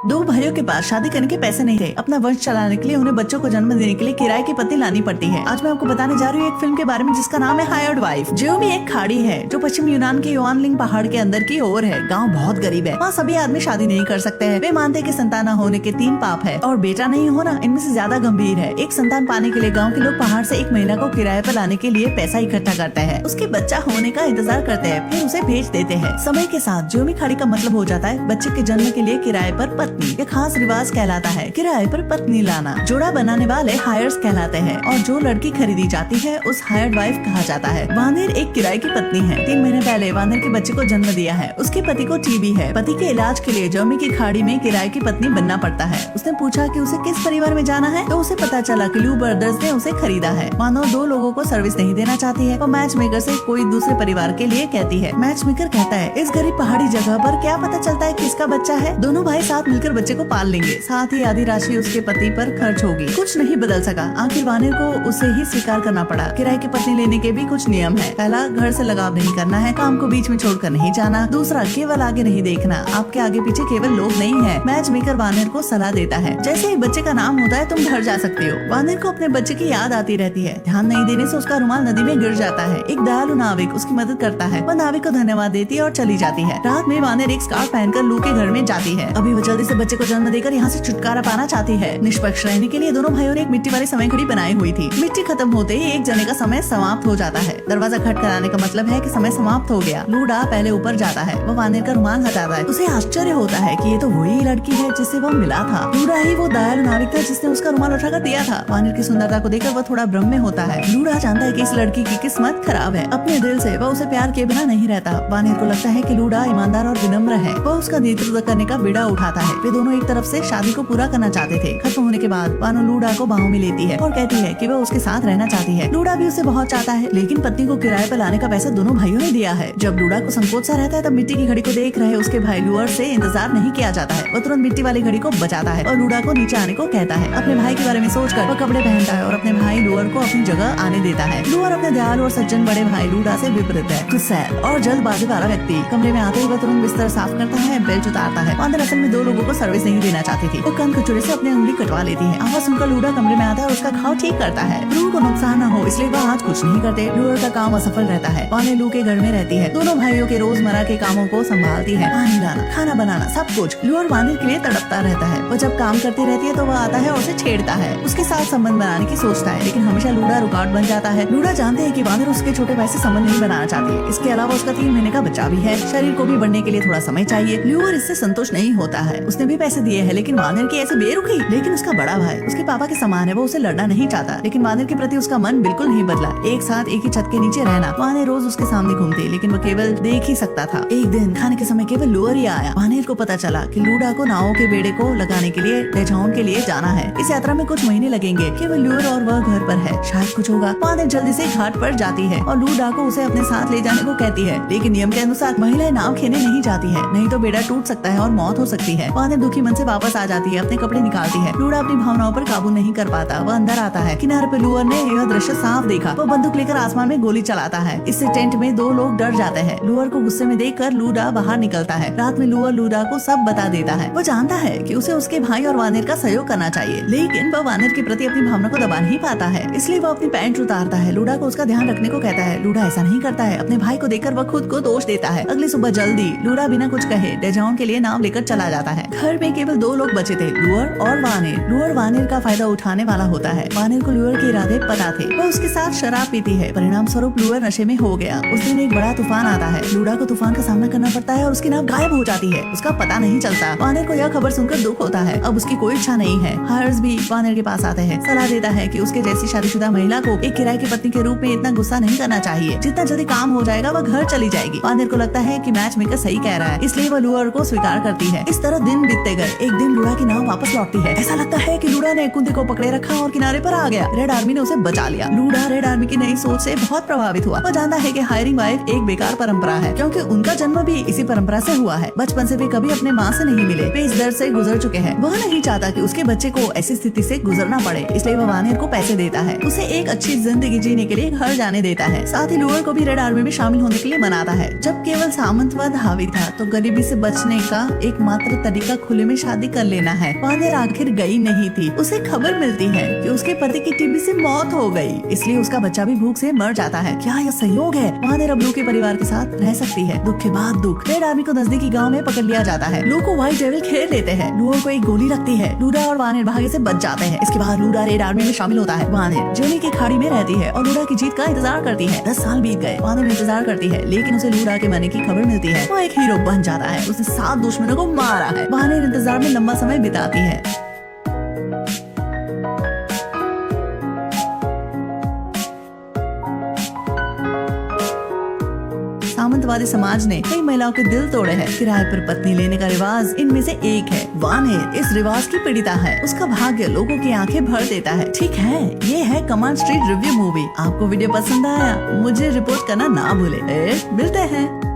दो भाइयों के पास शादी करने के पैसे नहीं थे। अपना वंश चलाने के लिए उन्हें बच्चों को जन्म देने के लिए किराए की पत्नी लानी पड़ती है। आज मैं आपको बताने जा रही हूँ एक फिल्म के बारे में जिसका नाम है हायर्ड वाइफ। जो भी एक खाड़ी है जो पश्चिम यूनान के योआनलिंग पहाड़ के अंदर की ओर है। गाँव बहुत गरीब है, वहाँ सभी आदमी शादी नहीं कर सकते हैं। वे मानते हैं कि संतान न होने के 3 पाप है और बेटा नहीं होना इनमें से ज्यादा गंभीर है। एक संतान पाने के लिए गाँव के लोग पहाड़ से एक महिला को किराए पर लाने के लिए पैसा इकट्ठा करते हैं। उसके बच्चा होने का इंतजार करते हैं, फिर उसे भेज देते हैं। समय के साथ जो भी खाड़ी का मतलब हो जाता है बच्चे के जन्म के लिए किराए पर पत्नी। ये खास रिवाज कहलाता है किराए पर पत्नी लाना। जोड़ा बनाने वाले हायर्स कहलाते हैं और जो लड़की खरीदी जाती है उस हायर्ड वाइफ कहा जाता है। वानर एक किराए की पत्नी है। 3 महीने पहले वानर के बच्चे को जन्म दिया है। उसके पति को टीबी है। पति के इलाज के लिए जर्मनी की खाड़ी में किराए की पत्नी बनना पड़ता है। उसने पूछा कि उसे किस परिवार में जाना है तो उसे पता चला कि लू ब्रदर्स ने उसे खरीदा है। वानर 2 लोगों को सर्विस नहीं देना चाहती है। वो मैच मेकर से कोई दूसरे परिवार के लिए कहती है। मैच मेकर कहता है इस गरीब पहाड़ी जगह पर क्या पता चलता है किसका बच्चा है। दोनों भाई साथ मिलकर बच्चे को पाल लेंगे, साथ ही आधी राशि उसके पति पर खर्च होगी। कुछ नहीं बदल सका। आखिर वानर को उसे ही स्वीकार करना पड़ा। किराए की पत्नी लेने के भी कुछ नियम है। पहला, घर से लगाव नहीं करना है, काम को बीच में छोड़कर नहीं जाना। दूसरा, केवल आगे नहीं देखना, आपके आगे पीछे केवल लोग नहीं है। मैच मेकर वानर को सलाह देता है जैसे ही बच्चे का नाम होता है तुम घर जा सकते हो। वानर को अपने बच्चे की याद आती रहती है। ध्यान नहीं देने से उसका रुमाल नदी में गिर जाता है। एक दयालु नाविक उसकी मदद करता है। वह नाविक को धन्यवाद देती है और चली जाती है। रात में वानर एक स्कार्फ पहनकर लू के घर में जाती है। अभी वो जल्दी से बच्चे को जन्म देकर यहाँ से छुटकारा पाना चाहती है। निष्पक्ष रहने के लिए दोनों भाइयों ने एक मिट्टी वाली समय घड़ी बनाई हुई थी। मिट्टी खत्म होते ही एक जने का समय समाप्त हो जाता है। दरवाजा खटखटाने का मतलब है कि समय समाप्त हो गया। लूडा पहले ऊपर जाता है। वो वानर का रुमाल हटाता है। उसे आश्चर्य होता है कि ये तो वही लड़की है जिससे वो मिला था। लूडा ही वो दयालु नाविक था जिसने उसका रुमाल उठाकर दिया था। वानर की सुंदरता को देखकर वह थोड़ा भ्रम में होता है। लूडा जानता है कि इस लड़की की किस्मत खराब है। अपने दिल से वह उसे प्यार किए बिना नहीं रहता। वानर को लगता है कि लूडा ईमानदार और विनम्र है। वह उसका नेतृत्व करने का बीड़ा उठाता है। वे दोनों एक तरफ से शादी को पूरा करना चाहते थे। खत्म होने के बाद वानो लूडा को बाहों में लेती है और कहती है कि वह उसके साथ रहना चाहती है। लूडा भी उसे बहुत चाहता है, लेकिन पत्नी को किराए पर लाने का पैसा दोनों भाइयों ने दिया है। जब लूडा को संकोच सा रहता है तब मिट्टी की घड़ी को देख रहे उसके भाई लूअर से इंतजार नहीं किया जाता है। वह तुरंत मिट्टी वाली घड़ी को बचाता है और लूडा को नीचे आने को कहता है। अपने भाई के बारे में सोचकर वह कपड़े पहनता है और अपने भाई लूअर को अपनी जगह आने देता है। लूअर अपने दयालु और सज्जन बड़े भाई लूडा से विपरीत है। गुस्सैल और जल्दबाजी वाला व्यक्ति। कमरे में आते ही वह तुरंत बिस्तर साफ करता है, बेल्ट उतारता है। वानर असल में 2 लोगों को सर्विस नहीं देना चाहती थी। वो कन कचोरे से अपनी उंगली कटवा लेती है। आवाज सुनकर लूडा कमरे में आता है और उसका घाव ठीक करता है। लू को नुकसान न हो इसलिए वह आज कुछ नहीं करते। लूअर का काम असफल रहता है। वानर लू के घर में रहती है। दोनों भाइयों के रोजमर्रा के कामों को संभालती है। पानी लाना, खाना बनाना, सब कुछ। लूअर वानर के लिए तड़पता रहता है। वो जब काम करती रहती है तो वह आता है और उसे छेड़ता है। उसके साथ संबंध बनाने की सोचता है, लेकिन हमेशा लूडा रुकावट बन जाता है। लूडा जानते है कि वानर उसके छोटे भाई से संबंध नहीं बनाना चाहती है। इसके अलावा उसका 3 महीने का बच्चा भी है। शरीर को भी बढ़ने के लिए थोड़ा समय चाहिए। लूअर इससे संतुष्ट नहीं होता है। उसने भी पैसे दिए हैं, लेकिन वानर की ऐसे बेरुखी। लेकिन उसका बड़ा भाई उसके पापा के समान है। वो उसे लड़ना नहीं चाहता, लेकिन वानर के प्रति उसका मन बिल्कुल नहीं बदला। एक साथ एक ही छत के नीचे रहना। वानर रोज उसके सामने घूमते, लेकिन वो केवल देख ही सकता था। एक दिन खाने के समय केवल लूअर ही आया। वानर को पता चला कि लूडा को नावों के बेड़े को लगाने के लिए डेझाउन के लिए जाना है। इस यात्रा में कुछ महीने लगेंगे। केवल लूअर और वह घर पर है, शायद कुछ होगा। वानर जल्दी से घाट पर जाती है और लूडा को उसे अपने साथ ले जाने को कहती है, लेकिन नियम के अनुसार महिलाएं नाव खेने नहीं जाती है, नहीं तो बेड़ा टूट सकता है और मौत हो सकती है। वानर दुखी मन से वापस आ जाती है, अपने कपड़े निकालती है। लूडा अपनी भावनाओं पर काबू नहीं कर पाता। वह अंदर आता है। किनारे पर लूअर ने यह दृश्य साफ देखा। वो बंदूक लेकर आसमान में गोली चलाता है। इससे टेंट में 2 लोग डर जाते हैं। लूअर को गुस्से में देखकर लूडा बाहर निकलता है। रात में लूअर लूडा को सब बता देता है। वो जानता है कि उसे उसके भाई और वानर का सहयोग करना चाहिए, लेकिन वह वानर के प्रति अपनी भावना को दबा नहीं पाता है। इसलिए वो अपनी पैंट उतारता है। लूडा को उसका ध्यान रखने को कहता है। लूडा ऐसा नहीं करता है। अपने भाई को देखकर वह खुद को दोष देता है। अगली सुबह जल्दी लूडा बिना कुछ कहे डेझाउन के लिए नाव लेकर चला जाता है। घर में केवल 2 लोग बचे थे, लूअर और वानर। लूअर वानर का फायदा उठाने वाला होता है। वानर को लूअर के इरादे पता थे। वह उसके साथ शराब पीती है। परिणाम स्वरूप लूअर नशे में हो गया। उस दिन एक बड़ा तूफान आता है। लूडा को तूफान का सामना करना पड़ता है और उसकी नाव गायब हो जाती है। उसका पता नहीं चलता। वानर को यह खबर सुनकर दुख होता है। अब उसकी कोई इच्छा नहीं है। हायर्स भी वानर के पास आते हैं, सलाह देता है कि उसके जैसी शादीशुदा महिला को एक किराए की पत्नी के रूप में इतना गुस्सा नहीं करना चाहिए। जितना जल्दी काम हो जाएगा वह घर चली जाएगी। वानर को लगता है कि मैच मेकर सही कह रहा है, इसलिए वह लूअर को स्वीकार करती है। इस तरह दिन बीतते गए। एक दिन लूडा की नाव वापस लौटती है। ऐसा लगता है कि लूडा ने कुंती को पकड़े रखा और किनारे पर आ गया। रेड आर्मी ने उसे बचा लिया। लूडा रेड आर्मी की नई सोच से बहुत प्रभावित हुआ। वो जानता है कि हायरिंग वाइफ एक बेकार परंपरा है, क्योंकि उनका जन्म भी इसी परंपरा से हुआ है। बचपन से वे कभी अपने माँ से नहीं मिले। वे इस दर्द से गुजर चुके हैं। वह नहीं चाहता कि उसके बच्चे को ऐसी स्थिति से गुजरना पड़े, इसलिए वह वानर को पैसे देता है। उसे एक अच्छी जिंदगी जीने के लिए घर जाने देता है। साथ ही लूअर को भी रेड आर्मी में शामिल होने के लिए मनाता है। जब केवल सामंतवाद हावी था तो गरीबी से बचने का एकमात्र तरीका का खुले में शादी कर लेना है। वानेर आखिर गई नहीं थी। उसे खबर मिलती है कि उसके पति की टीबी से मौत हो गई, इसलिए उसका बच्चा भी भूख से मर जाता है। क्या यह संयोग है? वानेर अब लू के परिवार के साथ रह सकती है। दुख के बाद दुख। रेड आर्मी को नजदीकी गाँव में पकड़ लिया जाता है। लू को व्हाइट डेविल घेर लेते हैं। लू को एक गोली लगती है। लूडा और वानेर भाग्य से बच जाते हैं। इसके बाद लूडा रेड आर्मी में शामिल होता है। वानेर जोनी की खाड़ी में रहती है और लूडा की जीत का इंतजार करती है। 10 साल बीत गए। वानेर इंतजार करती है, लेकिन उसे लूडा के मरने की खबर मिलती है। वो एक हीरो बन जाता है। उसने 7 दुश्मनों को मारा है। वानेर इंतजार में लंबा समय बिताती है। सामंतवादी समाज ने कई महिलाओं के दिल तोड़े हैं। किराए पर पत्नी लेने का रिवाज इनमें से एक है। वानेर इस रिवाज की पीड़िता है। उसका भाग्य लोगों की आंखें भर देता है। ठीक है, ये है कमांड स्ट्रीट रिव्यू मूवी। आपको वीडियो पसंद आया? मुझे रिपोर्ट करना ना भूले। मिलते हैं।